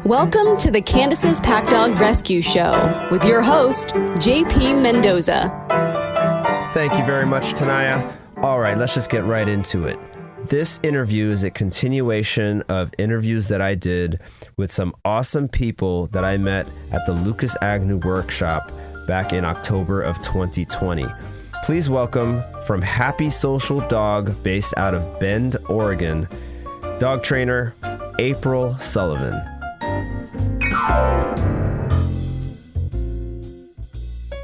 Welcome to the Candace's Pack Dog Rescue Show with your host, JP Mendoza. Thank you very much, Taniya. All right, let's just get right into it. This interview is a continuation of interviews that I did with some awesome people that I met at the Lucas Agnew workshop back in October of 2020. Please welcome, from Happy Social Dog, based out of Bend, Oregon, dog trainer April Sullivan.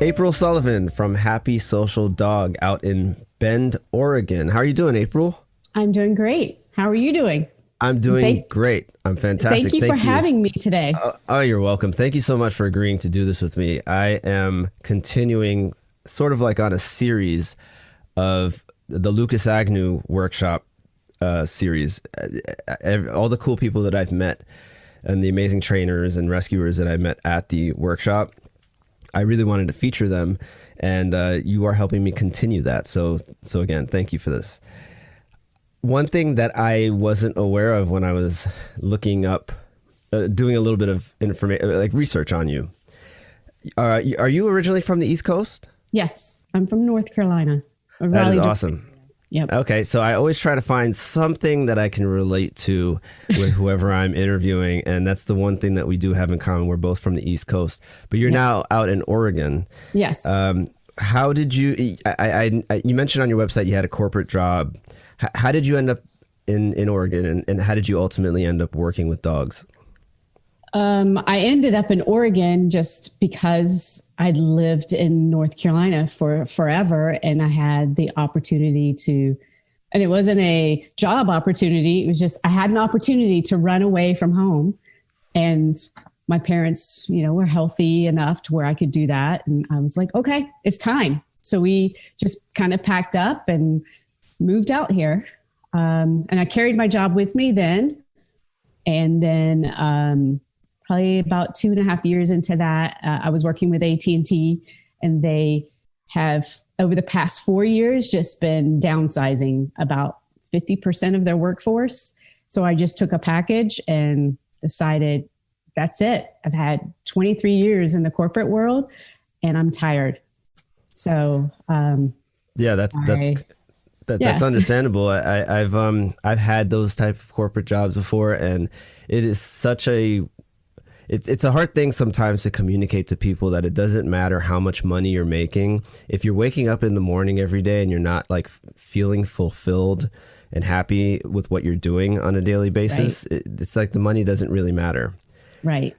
April Sullivan from Happy Social Dog out in Bend, Oregon. How are you doing, April? I'm doing great. How are you doing? I'm doing great. I'm fantastic. Thank you for having me today. Oh, you're welcome. Thank you so much for agreeing to do this with me. I am continuing sort of like on a series of the Lucas Agnew workshop series. All the cool people that I've met and the amazing trainers and rescuers that I met at the workshop, I really wanted to feature them, and you are helping me continue that. So again, thank you for this. One thing that I wasn't aware of when I was looking up, doing a little bit of information, like research on you. Are you originally from the East Coast? Yes, I'm from North Carolina. That is awesome. Yep. Okay, so I always try to find something that I can relate to with whoever I'm interviewing, and that's the one thing that we do have in common. We're both from the East Coast, but you're now out in Oregon. Yes. How did you? You mentioned on your website you had a corporate job. How did you end up in Oregon, and how did you ultimately end up working with dogs? I ended up in Oregon just because I'd lived in North Carolina for forever, and I had the opportunity to, and it wasn't a job opportunity. It was just, I had an opportunity to run away from home, and my parents, were healthy enough to where I could do that. And I was like, okay, it's time. So we just kind of packed up and moved out here. And I carried my job with me then. And then, probably about 2.5 years into that, I was working with AT&T, and they have, over the past 4 years, just been downsizing about 50% of their workforce. So I just took a package and decided that's it. I've had 23 years in the corporate world, and I'm tired. So yeah, that's understandable. I've had those type of corporate jobs before, and it is such a It's a hard thing sometimes to communicate to people that it doesn't matter how much money you're making. If you're waking up in the morning every day and you're not like feeling fulfilled and happy with what you're doing on a daily basis, right, it's like the money doesn't really matter. Right.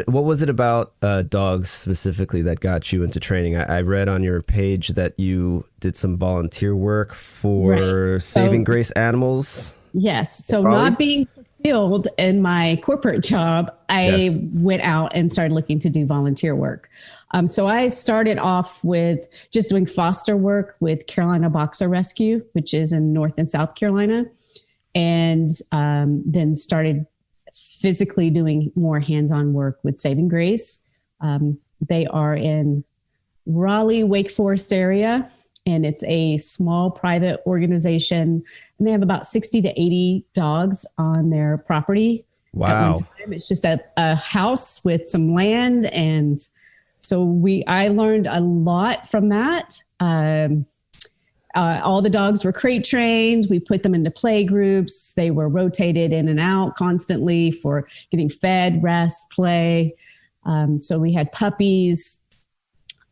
What was it about dogs specifically that got you into training? I read on your page that you did some volunteer work for Saving Grace Animals. Yes. So not being fulfilled in my corporate job, I went out and started looking to do volunteer work. So I started off with just doing foster work with Carolina Boxer Rescue, which is in North and South Carolina, and then started physically doing more hands-on work with Saving Grace. They are in Raleigh, Wake Forest area, and it's a small private organization, and they have about 60 to 80 dogs on their property. Wow. At one time. It's just a house with some land. And so I learned a lot from that. All the dogs were crate trained. We put them into play groups. They were rotated in and out constantly for getting fed, rest, play. So we had puppies,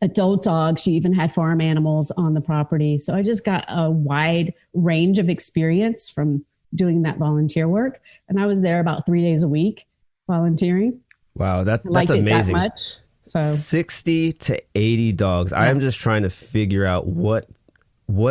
adult dogs. She even had farm animals on the property. So I just got a wide range of experience from doing that volunteer work. And I was there about 3 days a week volunteering. Wow, that's amazing. That much. So 60 to 80 dogs. Yes. I am just trying to figure out what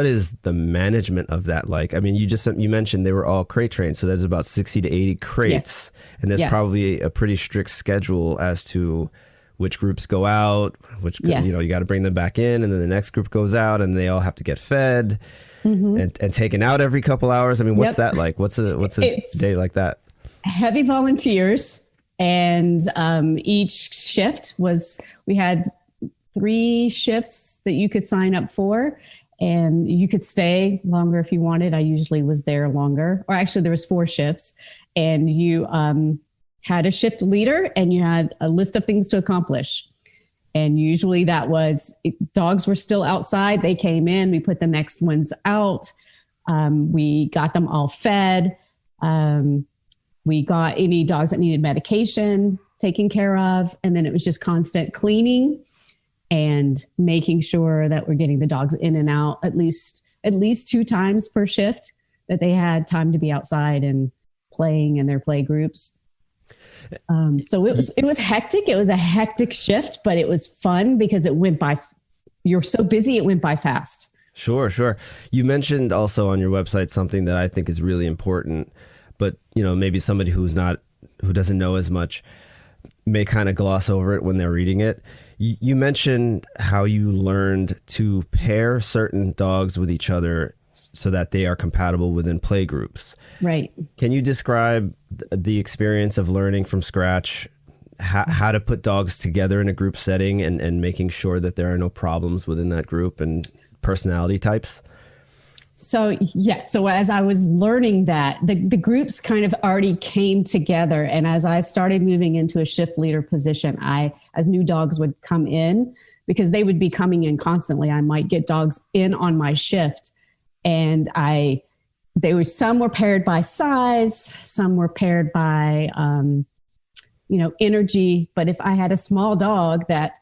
is the management of that like? I mean, you mentioned they were all crate trained, so there's about 60 to 80 crates. Yes. And there's probably a pretty strict schedule as to which groups go out, you got to bring them back in, and then the next group goes out, and they all have to get fed and taken out every couple hours. I mean, what's that like? What's a day like that? Heavy volunteers, and each shift we had 3 shifts that you could sign up for, and you could stay longer if you wanted. I usually was there longer, or actually there was 4 shifts, and you had a shift leader and you had a list of things to accomplish. And usually that was, dogs were still outside. They came in, we put the next ones out. We got them all fed. We got any dogs that needed medication taken care of. And then it was just constant cleaning and making sure that we're getting the dogs in and out at least 2 times per shift, that they had time to be outside and playing in their play groups. So it was hectic. It was a hectic shift, but it was fun because it went by. You're so busy, it went by fast. Sure. You mentioned also on your website something that I think is really important, but maybe somebody who doesn't know as much may kind of gloss over it when they're reading it. You mentioned how you learned to pair certain dogs with each other so that they are compatible within play groups. Right. Can you describe the experience of learning from scratch how to put dogs together in a group setting and making sure that there are no problems within that group and personality types? So as I was learning that, the groups kind of already came together. And as I started moving into a shift leader position, as new dogs would come in, because they would be coming in constantly, I might get dogs in on my shift. And some were paired by size, some were paired by, energy. But if I had a small dog that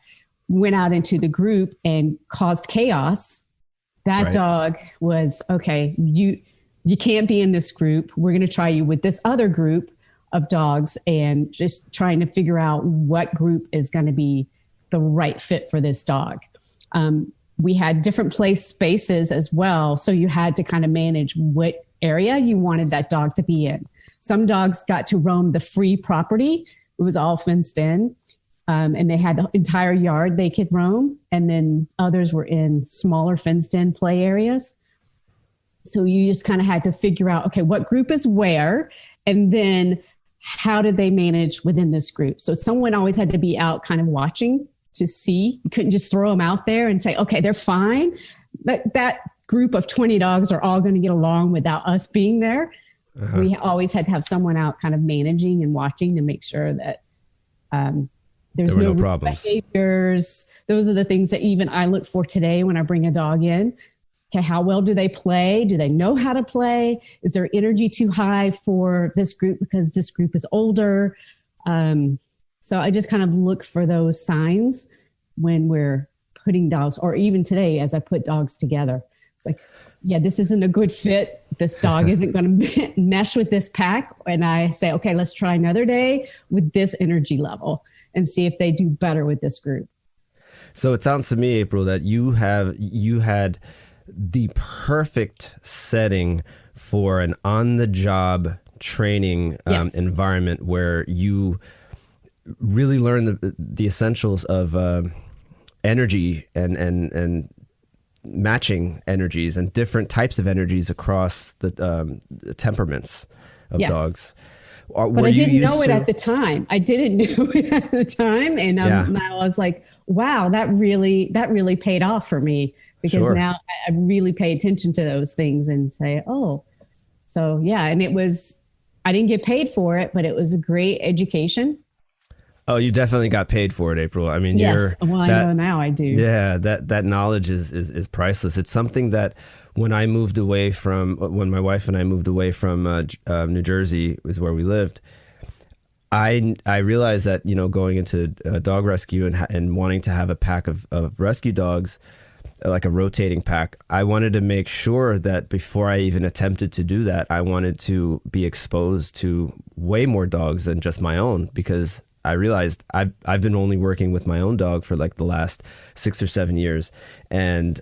went out into the group and caused chaos, that right. dog was, okay, you can't be in this group. We're going to try you with this other group of dogs, and just trying to figure out what group is going to be the right fit for this dog. We had different play spaces as well. So you had to kind of manage what area you wanted that dog to be in. Some dogs got to roam the free property. It was all fenced in. And they had the entire yard they could roam. And then others were in smaller fenced in play areas. So you just kind of had to figure out, okay, what group is where? And then how did they manage within this group? So someone always had to be out kind of watching to see. You couldn't just throw them out there and say, okay, they're fine. That group of 20 dogs are all going to get along without us being there. Uh-huh. We always had to have someone out kind of managing and watching to make sure that there's no problems. Behaviors. Those are the things that even I look for today when I bring a dog in. Okay, how well do they play? Do they know how to play? Is their energy too high for this group because this group is older? So I just kind of look for those signs when we're putting dogs, or even today as I put dogs together. Like, yeah, this isn't a good fit. This dog isn't going to mesh with this pack. And I say, okay, let's try another day with this energy level and see if they do better with this group. So it sounds to me, April, that you had the perfect setting for an on-the-job training Yes. environment where you really learn the essentials of energy and matching energies and different types of energies across the temperaments of Yes. dogs. But I didn't know it at the time. I didn't know it at the time. And now I was like, wow, that really paid off for me, because Sure. now I really pay attention to those things and say, oh, so yeah. And I didn't get paid for it, but it was a great education. Oh, you definitely got paid for it, April. I mean, Yes. Well, I know now I do. Yeah, that knowledge is priceless. It's something that when my wife and I moved away from New Jersey, is where we lived, I realized that, going into dog rescue and wanting to have a pack of rescue dogs, like a rotating pack, I wanted to make sure that before I even attempted to do that, I wanted to be exposed to way more dogs than just my own, because I realized I've been only working with my own dog for like the last 6 or 7 years. And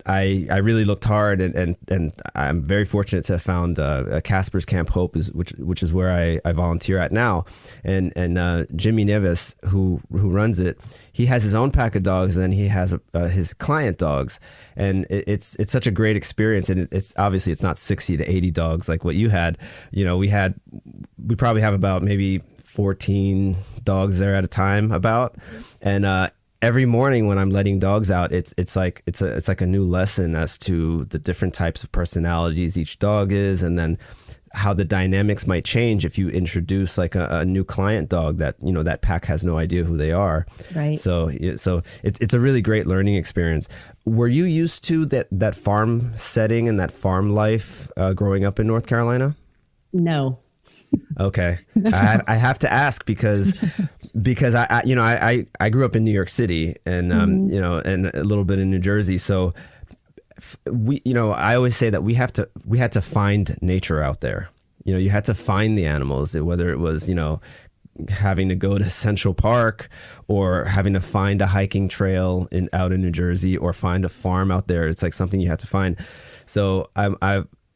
I really looked hard, and I'm very fortunate to have found Casper's Camp Hope, which is where I volunteer at now. And Jimmy Neves, who runs it, he has his own pack of dogs, and then he has his client dogs. And it's such a great experience. And it's obviously it's not 60 to 80 dogs like what you had. We probably have about maybe 14 dogs there at a time about. And every morning when I'm letting dogs out, it's like a new lesson as to the different types of personalities each dog is, and then how the dynamics might change if you introduce like a new client dog that, you know, that pack has no idea who they are. Right. So it's a really great learning experience. Were you used to that farm setting and that farm life growing up in North Carolina? No. Okay. I have to ask because I grew up in New York City and, you know, and a little bit in New Jersey. So I always say that we had to find nature out there. You know, you had to find the animals, whether it was, you know, having to go to Central Park or having to find a hiking trail out in New Jersey or find a farm out there. It's like something you had to find. So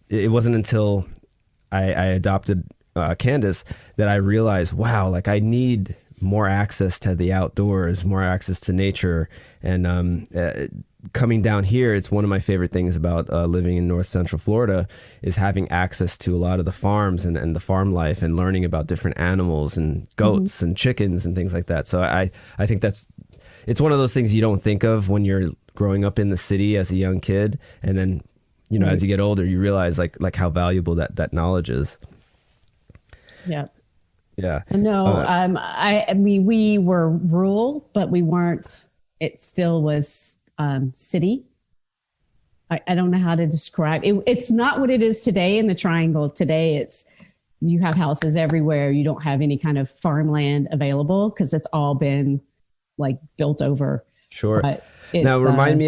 it wasn't until I adopted Candace that I realized, wow, like I need more access to the outdoors, more access to nature. And coming down here, it's one of my favorite things about living in North Central Florida is having access to a lot of the farms and the farm life and learning about different animals and goats and chickens and things like that. So I think it's one of those things you don't think of when you're growing up in the city as a young kid. And then, you know, as you get older, you realize like how valuable that knowledge is. Yeah. Yeah. So no, I mean, we were rural, but we weren't, it still was city. I don't know how to describe it. It's not what it is today in the Triangle. Today you have houses everywhere. You don't have any kind of farmland available because it's all been like built over. Sure. Now remind me,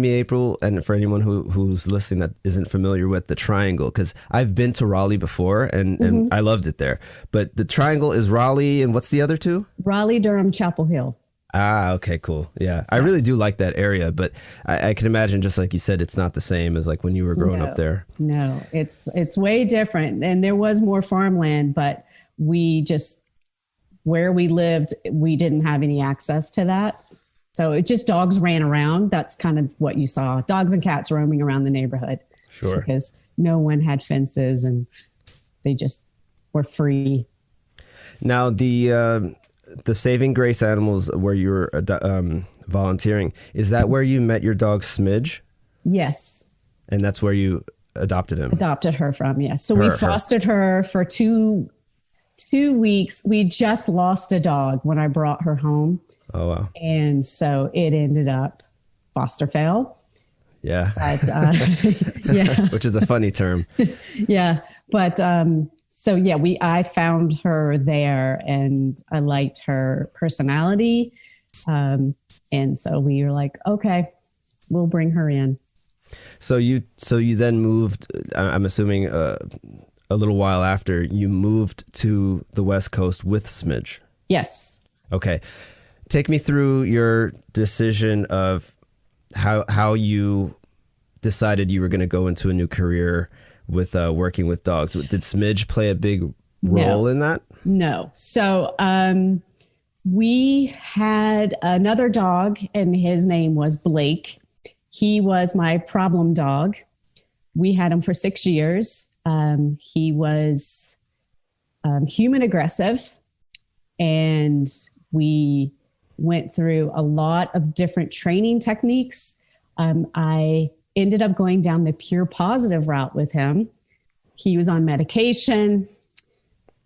April, and for anyone who's listening that isn't familiar with the Triangle, because I've been to Raleigh before and I loved it there. But the Triangle is Raleigh, and what's the other two? Raleigh, Durham, Chapel Hill. Ah, okay, cool. Yeah, I really do like that area, but I can imagine, just like you said, it's not the same as like when you were growing up there. No, it's way different. And there was more farmland, but where we lived, we didn't have any access to that. So it just dogs ran around. That's kind of what you saw. Dogs and cats roaming around the neighborhood. Sure. Because no one had fences and they just were free. Now, the Saving Grace Animals where you were volunteering, is that where you met your dog Smidge? Yes. And that's where you adopted him? Adopted her from, yes. So we fostered her for two weeks. We just lost a dog when I brought her home. Oh, wow. And so it ended up foster fail. Yeah. But, yeah. Which is a funny term. Yeah. But I found her there and I liked her personality. And so we were like, okay, we'll bring her in. So you then moved, I'm assuming a little while after, you moved to the West Coast with Smidge. Yes. Okay. Take me through your decision of how you decided you were going to go into a new career with working with dogs. Did Smidge play a big role in that? No. So we had another dog and his name was Blake. He was my problem dog. We had him for 6 years. He was human aggressive, and we went through a lot of different training techniques. I ended up going down the pure positive route with him. He was on medication,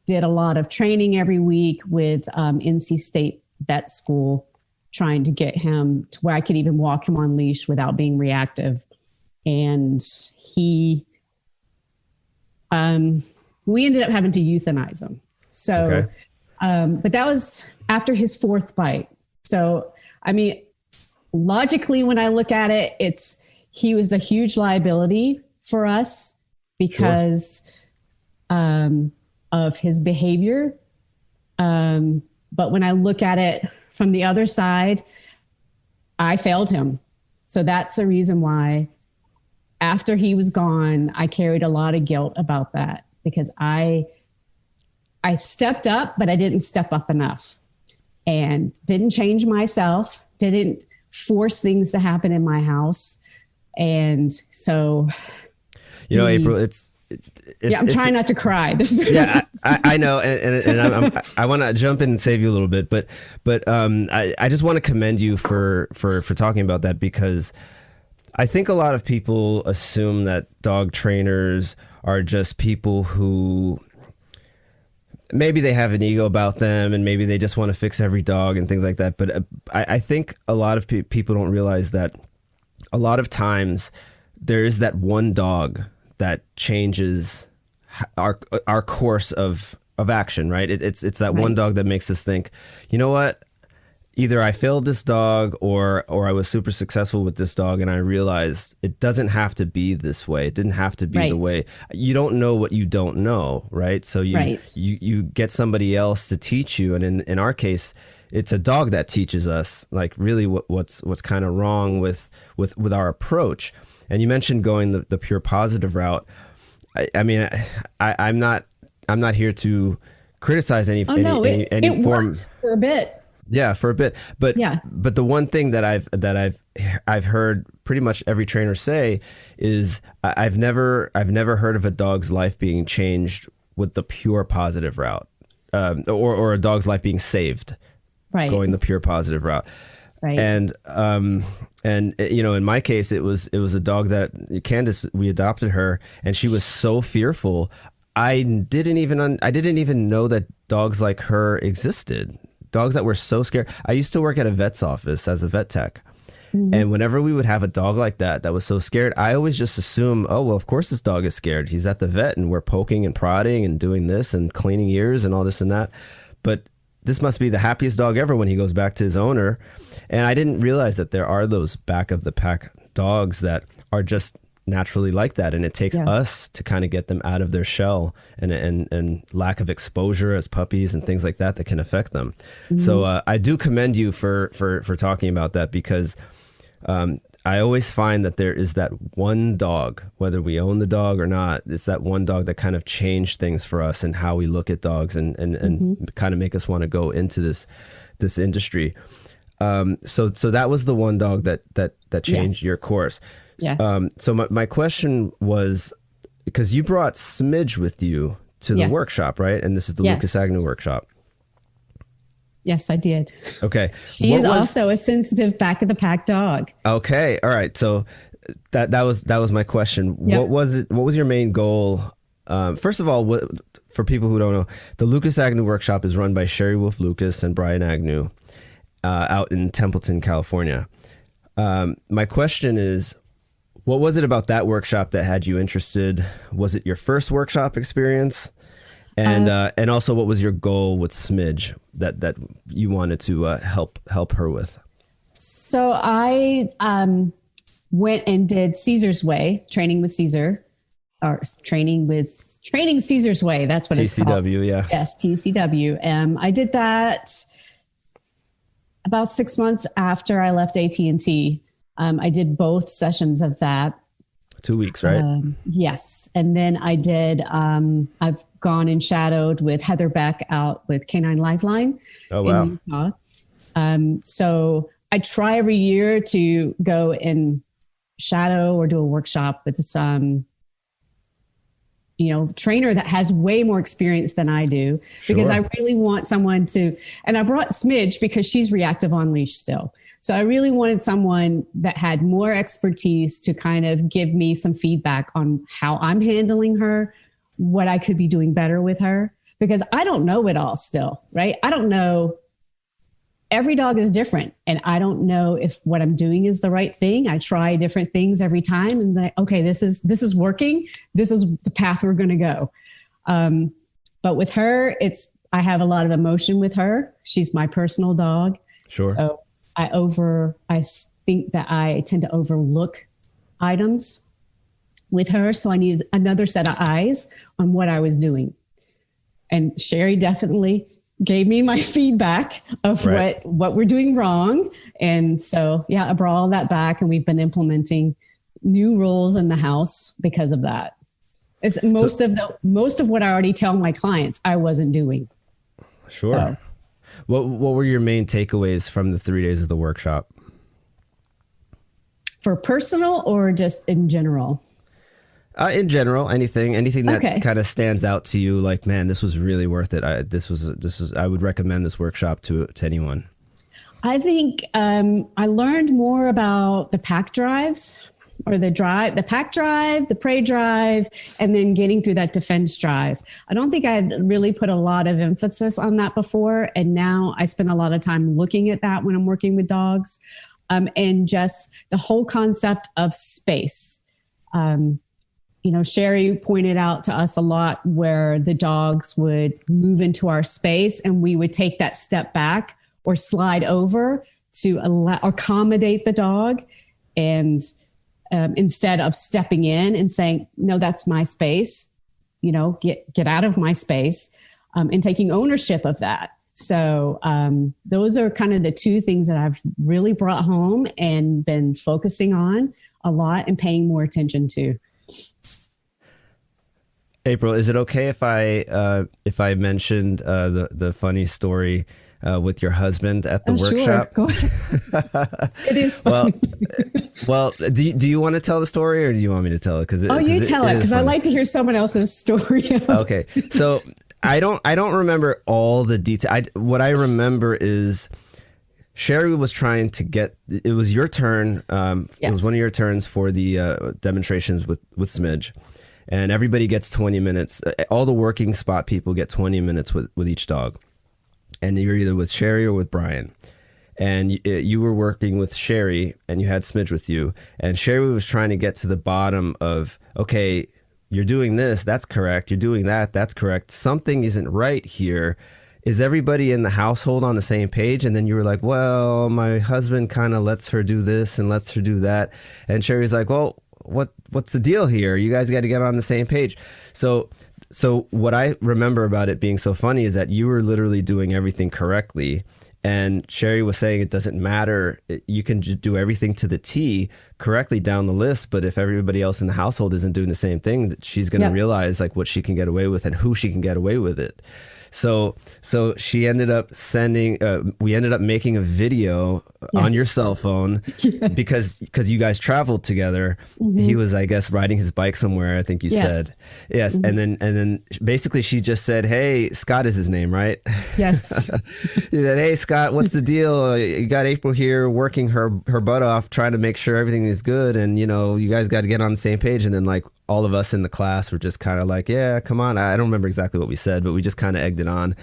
did a lot of training every week with NC State Vet School, trying to get him to where I could even walk him on leash without being reactive. And we ended up having to euthanize him. So, but that was after his fourth bite. So, I mean, logically, when I look at it, he was a huge liability for us because of his behavior. But when I look at it from the other side, I failed him. So that's the reason why after he was gone, I carried a lot of guilt about that because I stepped up, but I didn't step up enough. And didn't change myself, didn't force things to happen in my house. And so, April, I'm trying not to cry. I know. And I want to jump in and save you a little bit, but I just want to commend you for talking about that, because I think a lot of people assume that dog trainers are just people who maybe they have an ego about them and maybe they just want to fix every dog and things like that. But I think a lot of people don't realize that a lot of times there is that one dog that changes our course of action, right? It's that one dog that makes us think, you know what? Either I failed this dog or I was super successful with this dog and I realized it doesn't have to be this way. It didn't have to be the way. You don't know what you don't know, right? So you get somebody else to teach you. And in our case, it's a dog that teaches us like really what's kind of wrong with our approach. And you mentioned going the pure positive route. I mean, I'm not here to criticize any form. It worked for a bit. Yeah, for a bit. But the one thing that I've heard pretty much every trainer say is I've never heard of a dog's life being changed with the pure positive route, or a dog's life being saved, going the pure positive route. Right. And in my case, it was a dog that Candace, we adopted her, and she was so fearful. I didn't even know that dogs like her existed. Dogs that were so scared. I used to work at a vet's office as a vet tech. Mm-hmm. And whenever we would have a dog like that was so scared, I always just assume, oh, well, of course this dog is scared. He's at the vet and we're poking and prodding and doing this and cleaning ears and all this and that. But this must be the happiest dog ever when he goes back to his owner. And I didn't realize that there are those back of the pack dogs that are just naturally like that, and it takes us to kind of get them out of their shell and lack of exposure as puppies and things like that can affect them. Mm-hmm. So I do commend you for talking about that, because I always find that there is that one dog, whether we own the dog or not, it's that one dog that kind of changed things for us and how we look at dogs and kind of make us want to go into this industry. So that was the one dog that changed your course. Yes. So my question was, because you brought Smidge with you to the workshop, right? And this is the Lucas Agnew workshop. Yes, I did. Okay. She is also a sensitive back of the pack dog. Okay. All right. So that was my question. Yep. What was it? What was your main goal? First of all, for people who don't know, the Lucas Agnew workshop is run by Sherry Wolf Lucas and Brian Agnew out in Templeton, California. My question is, what was it about that workshop that had you interested? Was it your first workshop experience? And also, what was your goal with Smidge that you wanted to help her with? So I went and did Caesar's Way, training with Caesar, or training Caesar's Way. That's what it's called. TCW, yeah. Yes, TCW. I did that about 6 months after I left AT&T. I did both sessions of that. 2 weeks, right? Yes. And then I did, I've gone and shadowed with Heather Beck out with Canine Lifeline. Oh, wow. In Utah. So I try every year to go and shadow or do a workshop with some, trainer that has way more experience than I do, because I really want someone to, and I brought Smidge because she's reactive on leash still. So I really wanted someone that had more expertise to kind of give me some feedback on how I'm handling her, what I could be doing better with her, because I don't know it all still, right? I don't know. Every dog is different, and I don't know if what I'm doing is the right thing. I try different things every time and okay, this is working. This is the path we're going to go. But with her, I have a lot of emotion with her. She's my personal dog. Sure. So I think that I tend to overlook items with her. So I need another set of eyes on what I was doing. And Sherry definitely gave me my feedback of what we're doing wrong. And so, I brought all that back, and we've been implementing new rules in the house because of that. It's most of what I already tell my clients I wasn't doing. Sure. So. What were your main takeaways from the 3 days of the workshop? For personal or just in general? In general, anything that kind of stands out to you, like, man, this was really worth it. I would recommend this workshop to anyone. I think I learned more about the pack drives. or the pack drive, the prey drive, and then getting through that defense drive. I don't think I'd really put a lot of emphasis on that before. And now I spend a lot of time looking at that when I'm working with dogs, and just the whole concept of space. Sherry pointed out to us a lot where the dogs would move into our space and we would take that step back or slide over to accommodate the dog. And instead of stepping in and saying, no, that's my space, get out of my space, and taking ownership of that. So those are kind of the two things that I've really brought home and been focusing on a lot and paying more attention to. April, is it okay if I mentioned the funny story with your husband at the workshop? Sure. It is funny. Well, do you want to tell the story, or do you want me to tell it? You tell it, because I like to hear someone else's story. Okay, so I don't remember all the details. What I remember is Sherry was trying to get. It was your turn. Yes. It was one of your turns for the demonstrations with Smidge. And everybody gets 20 minutes. All the working spot people get 20 minutes with each dog. And you're either with Sherry or with Brian. And you were working with Sherry, and you had Smidge with you. And Sherry was trying to get to the bottom of, okay, you're doing this, that's correct. You're doing that, that's correct. Something isn't right here. Is everybody in the household on the same page? And then you were like, well, my husband kind of lets her do this and lets her do that. And Sherry's like, well, what's the deal here? You guys got to get on the same page. So what I remember about it being so funny is that you were literally doing everything correctly. And Sherry was saying it doesn't matter. You can just do everything to the T correctly down the list. But if everybody else in the household isn't doing the same thing, she's going to realize like what she can get away with and who she can get away with it. So she ended up we ended up making a video on your cell phone because you guys traveled together. Mm-hmm. He was, I guess, riding his bike somewhere, I think you said. Yes. Mm-hmm. And then basically she just said, hey, Scott is his name, right? Yes. He said, hey, Scott, what's the deal? You got April here working her butt off, trying to make sure everything is good. And, you guys got to get on the same page. And then like all of us in the class were just kind of like, yeah, come on. I don't remember exactly what we said, but we just kind of egged it on.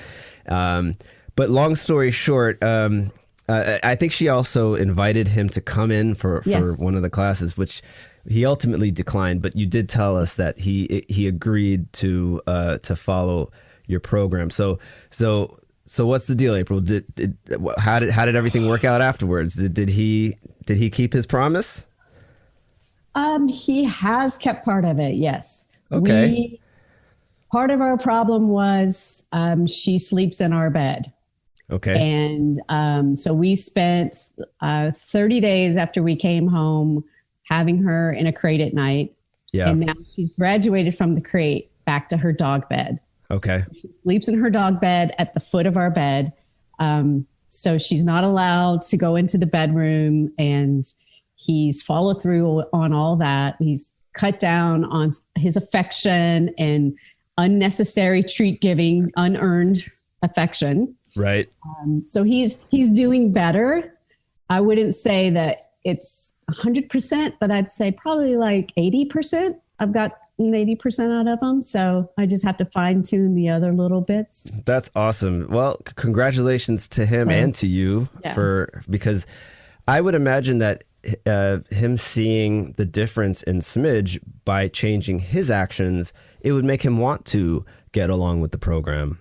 But long story short, I think she also invited him to come in for one of the classes, which he ultimately declined. But you did tell us that he agreed to follow your program. So what's the deal, April? How did everything work out afterwards? Did he keep his promise? He has kept part of it. Yes. Okay. Part of our problem was she sleeps in our bed. Okay. And so we spent 30 days after we came home having her in a crate at night. Yeah. And now she's graduated from the crate back to her dog bed. Okay. She sleeps in her dog bed at the foot of our bed. So she's not allowed to go into the bedroom, and he's followed through on all that. He's cut down on his affection and unnecessary treat giving, unearned affection. Right. So he's doing better. I wouldn't say that it's 100%, but I'd say probably like 80%. I've got 80% out of him. So I just have to fine tune the other little bits. That's awesome. Well, congratulations to him and to you because I would imagine that him seeing the difference in Smidge by changing his actions, it would make him want to get along with the program.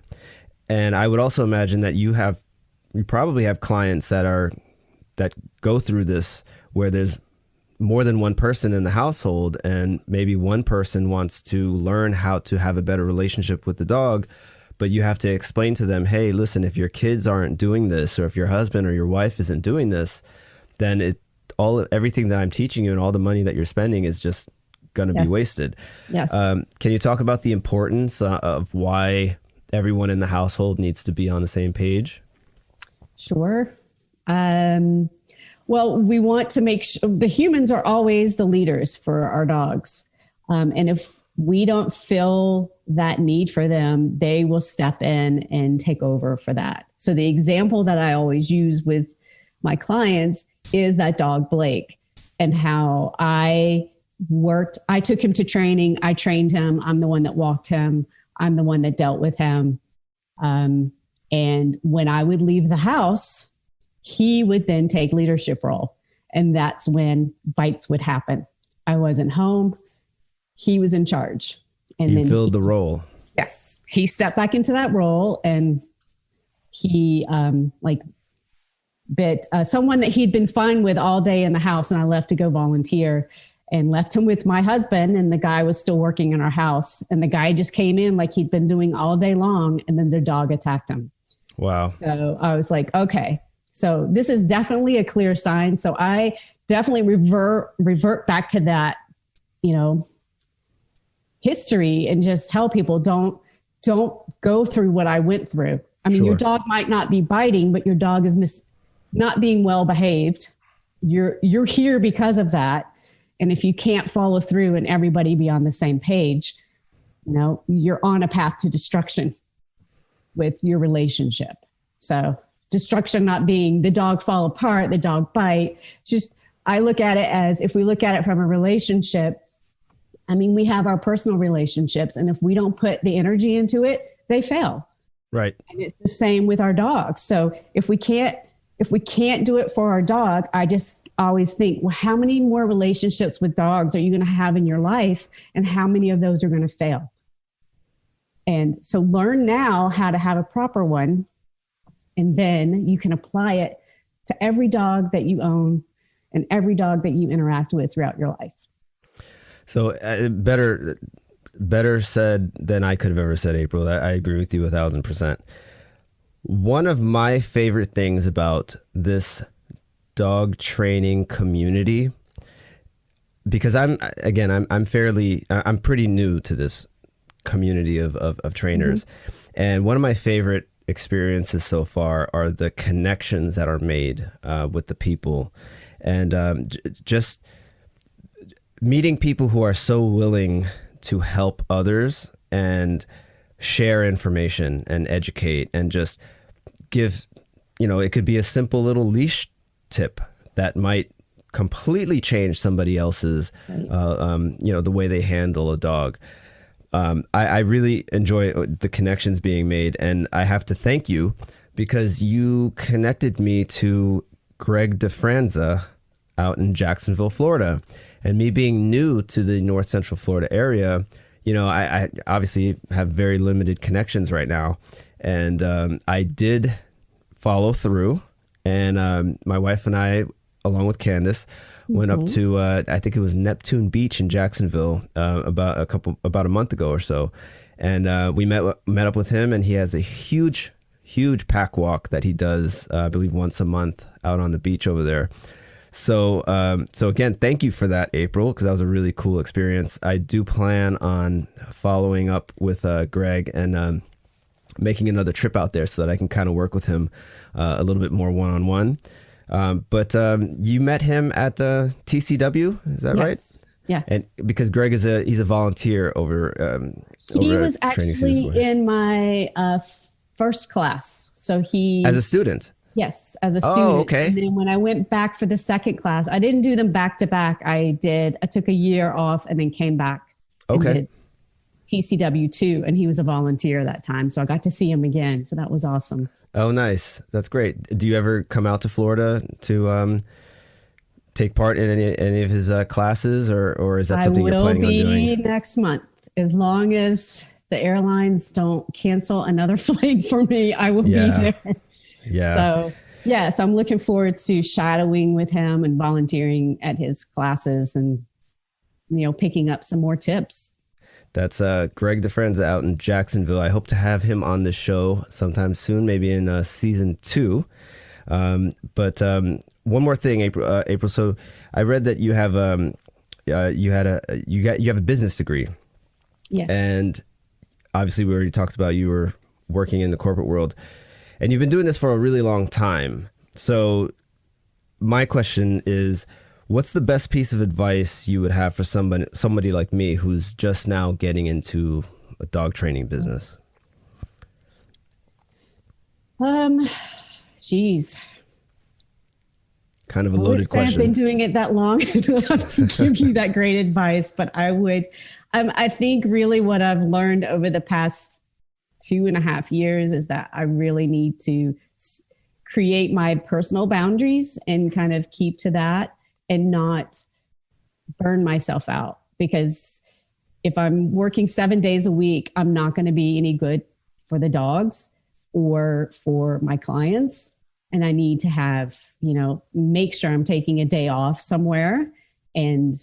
And I would also imagine that you probably have clients that go through this where there's more than one person in the household, and maybe one person wants to learn how to have a better relationship with the dog, but you have to explain to them, hey, listen, if your kids aren't doing this, or if your husband or your wife isn't doing this, then everything that I'm teaching you and all the money that you're spending is just going to be wasted. Yes. Can you talk about the importance of why everyone in the household needs to be on the same page? Sure. Well, we want to make sure the humans are always the leaders for our dogs. And if we don't feel that need for them, they will step in and take over for that. So the example that I always use with my clients is that dog Blake. and how I worked. I took him to training. I trained him. I'm the one that walked him. I'm the one that dealt with him. And when I would leave the house, he would then take leadership role. And that's when bites would happen. I wasn't home. He was in charge. And you filled the role. Yes. He stepped back into that role, and he bit someone that he'd been fine with all day in the house. And I left to go volunteer and left him with my husband. And the guy was still working in our house. And the guy just came in like he'd been doing all day long. And then their dog attacked him. Wow. So I was like, okay, so this is definitely a clear sign. So I definitely revert back to that, history, and just tell people don't go through what I went through. I mean, Your dog might not be biting, but your dog is not being well behaved. You're here because of that. And if you can't follow through and everybody be on the same page, you're on a path to destruction with your relationship. So destruction not being the dog fall apart, the dog bite. Just, I look at it as, if we look at it from a relationship, I mean, we have our personal relationships, and if we don't put the energy into it, they fail. Right. And it's the same with our dogs. So if we can't do it for our dog, I just always think, well, how many more relationships with dogs are you going to have in your life, and how many of those are going to fail? And so learn now how to have a proper one, and then you can apply it to every dog that you own and every dog that you interact with throughout your life. So better said than I could have ever said, April. I agree with you 1,000%. One of my favorite things about this dog training community, because I'm pretty new to this community of trainers. Mm-hmm. And one of my favorite experiences so far are the connections that are made with the people, and just meeting people who are so willing to help others and share information and educate and just give, it could be a simple little leash tip that might completely change somebody else's, the way they handle a dog. I really enjoy the connections being made, and I have to thank you because you connected me to Greg DeFranza out in Jacksonville, Florida. And me being new to the North Central Florida area, I obviously have very limited connections right now. And I did follow through. And my wife and I, along with Candace, went up to, I think it was Neptune Beach in Jacksonville about a month ago or so. And we met up with him, and he has a huge pack walk that he does, I believe, once a month out on the beach over there. So again, thank you for that, April, because that was a really cool experience. I do plan on following up with Greg and making another trip out there so that I can kind of work with him a little bit more one-on-one. But you met him at TCW, is that right? Yes. And because Greg he's a volunteer over. He was actually in my first class, so he as a student. Yes, as a student. Oh, okay. And then when I went back for the second class, I didn't do them back to back. I took a year off and then came back. Okay. And did TCW too, and he was a volunteer that time, so I got to see him again. So that was awesome. Oh, nice. That's great. Do you ever come out to Florida to take part in any of his classes, or is that something you're planning on doing? I will be next month, as long as the airlines don't cancel another flight for me. I will be there. Yeah. So yes, I'm looking forward to shadowing with him and volunteering at his classes, and picking up some more tips. That's Greg DeFranza out in Jacksonville. I hope to have him on the show sometime soon, maybe in season 2. But one more thing, April. So I read that you have you have a business degree. Yes. And obviously, we already talked about you were working in the corporate world, and you've been doing this for a really long time. So my question is, what's the best piece of advice you would have for somebody like me who's just now getting into a dog training business? Geez. kind of a I loaded wouldn't say I've been question. doing it that long to give you that great advice, but I would. I think really what I've learned over the past 2.5 years is that I really need to create my personal boundaries and kind of keep to that and not burn myself out. Because if I'm working 7 days a week, I'm not going to be any good for the dogs or for my clients. And I need to have, make sure I'm taking a day off somewhere and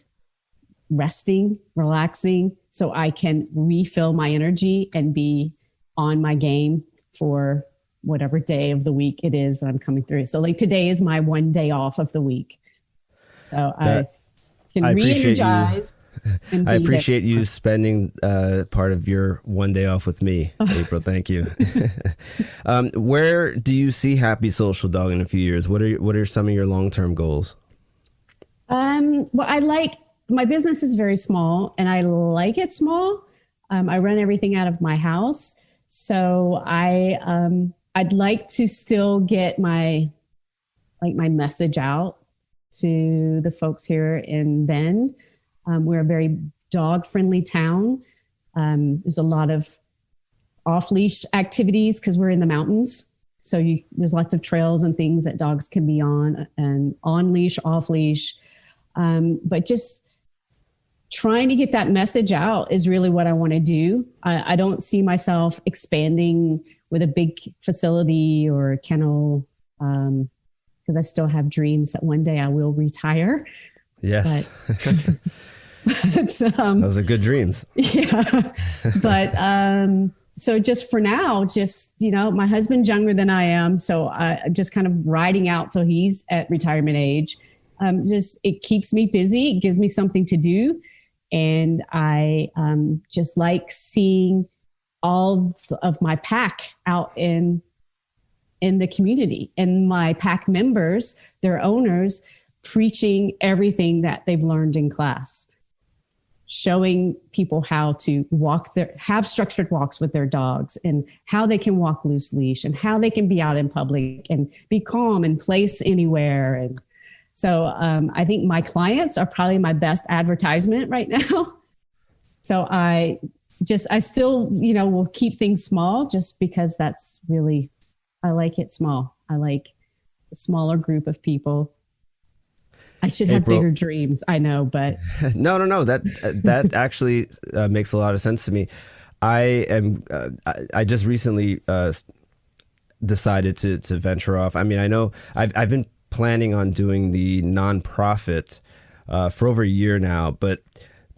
resting, relaxing, so I can refill my energy and be on my game for whatever day of the week it is that I'm coming through. So like today is my one day off of the week. So I can re-energize. I appreciate you spending part of your one day off with me, April. Thank you. Where do you see Happy Social Dog in a few years? What are some of your long-term goals? Well, my business is very small and I like it small. I run everything out of my house. So I'd like to still get my message out to the folks here in Bend. We're a very dog-friendly town. There's a lot of off-leash activities because we're in the mountains. So there's lots of trails and things that dogs can be on, and on-leash, off-leash. But just trying to get that message out is really what I want to do. I don't see myself expanding with a big facility or a kennel because I still have dreams that one day I will retire. Yes. But, those are good dreams. Yeah. But so just for now, my husband's younger than I am. So I'm just kind of riding out till he's at retirement age. It keeps me busy. It gives me something to do. And I just like seeing all of my pack out in the community, and my pack members, their owners, preaching everything that they've learned in class, showing people how to have structured walks with their dogs, and how they can walk loose leash, and how they can be out in public and be calm and place anywhere. And so I think my clients are probably my best advertisement right now. So I still, will keep things small just because that's really, I like it small. I like a smaller group of people. I should have bigger dreams, I know, but no. That actually makes a lot of sense to me. I just recently decided to venture off. I mean, I know I've been planning on doing the nonprofit for over a year now, but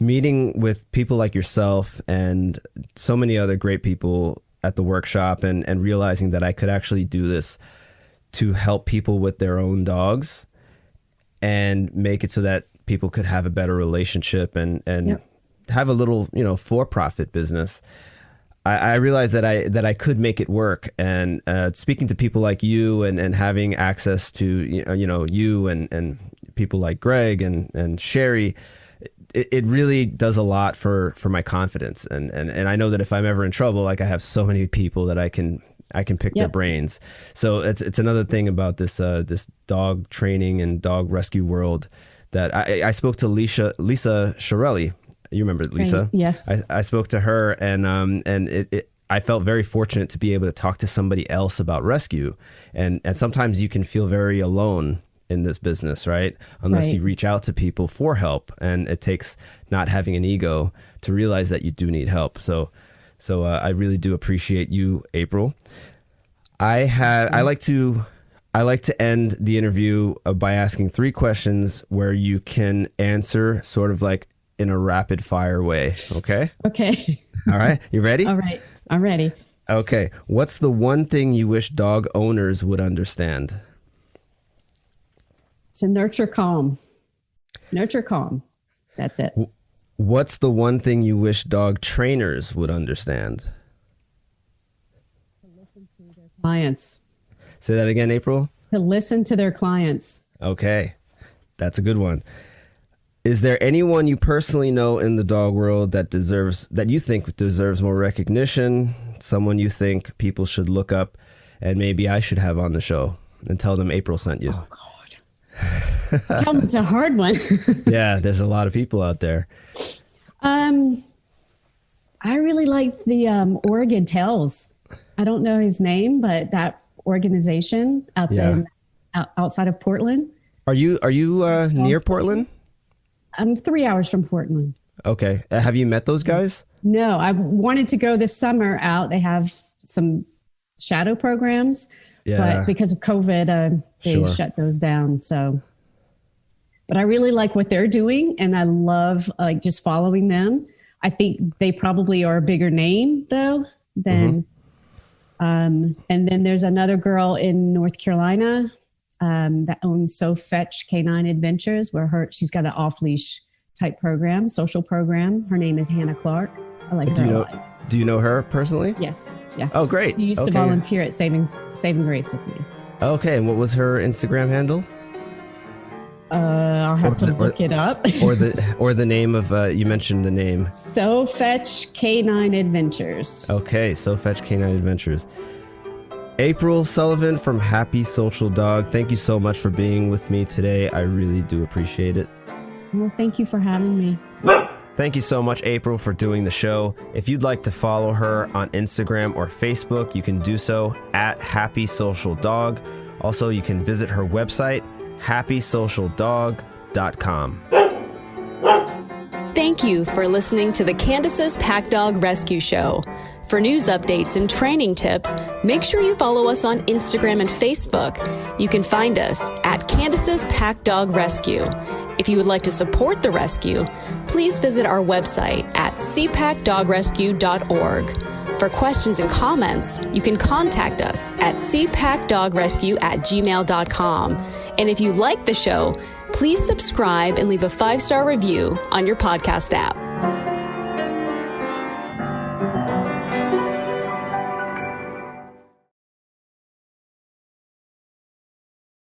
meeting with people like yourself and so many other great people at the workshop, and realizing that I could actually do this to help people with their own dogs and make it so that people could have a better relationship and Yep. have a little, for-profit business. I realized that I could make it work. And speaking to people like you and having access to, you and people like Greg and Sherry, it really does a lot for my confidence. And I know that if I'm ever in trouble, like I have so many people that I can pick their brains. So it's another thing about this dog training and dog rescue world that I spoke to Lisa Shirelli. You remember Lisa? Right. Yes. I spoke to her, and I felt very fortunate to be able to talk to somebody else about rescue. And sometimes you can feel very alone in this business, right? Unless you reach out to people for help, and it takes not having an ego to realize that you do need help. So I really do appreciate you, April. I like to end the interview by asking 3 questions where you can answer sort of like in a rapid fire way. Okay. Okay. All right. You ready? All right. I'm ready. Okay. What's the one thing you wish dog owners would understand? To nurture calm. Nurture calm. That's it. What's the one thing you wish dog trainers would understand? Clients. Say that again, April. To listen to their clients. Okay. That's a good one. Is there anyone you personally know in the dog world that you think deserves more recognition? Someone you think people should look up and maybe I should have on the show and tell them April sent you? Oh, God. That a hard one. Yeah, there's a lot of people out there. I really like the Oregon Tales. I don't know his name, but that organization out there outside of Portland. Are you near Portland? I'm 3 hours from Portland. Okay. Have you met those guys? No, I wanted to go this summer out. They have some shadow programs, but because of COVID, they shut those down. So, but I really like what they're doing, and I love just following them. I think they probably are a bigger name though than, and then there's another girl in North Carolina that owns So Fetch Canine Adventures, where she's got an off leash type program, social program. Her name is Hannah Clark. I like her a lot. Do you know her personally? Yes. Oh, great. She used to volunteer at Saving Grace with me. Okay, and what was her Instagram handle? I'll have to look it up. or the name of you mentioned the name. So Fetch Canine Adventures. Okay, So Fetch Canine Adventures. April Sullivan from Happy Social Dog. Thank you so much for being with me today. I really do appreciate it. Well, thank you for having me. Thank you so much, April, for doing the show. If you'd like to follow her on Instagram or Facebook, you can do so at Happy Social Dog. Also, you can visit her website, happysocialdog.com. Thank you for listening to the Candace's Pack Dog Rescue Show. For news updates and training tips, make sure you follow us on Instagram and Facebook. You can find us at Candace's Pack Dog Rescue. If you would like to support the rescue, please visit our website at cpackdogrescue.org. For questions and comments, you can contact us at cpackdogrescue@gmail.com. And if you like the show, please subscribe and leave a 5-star review on your podcast app.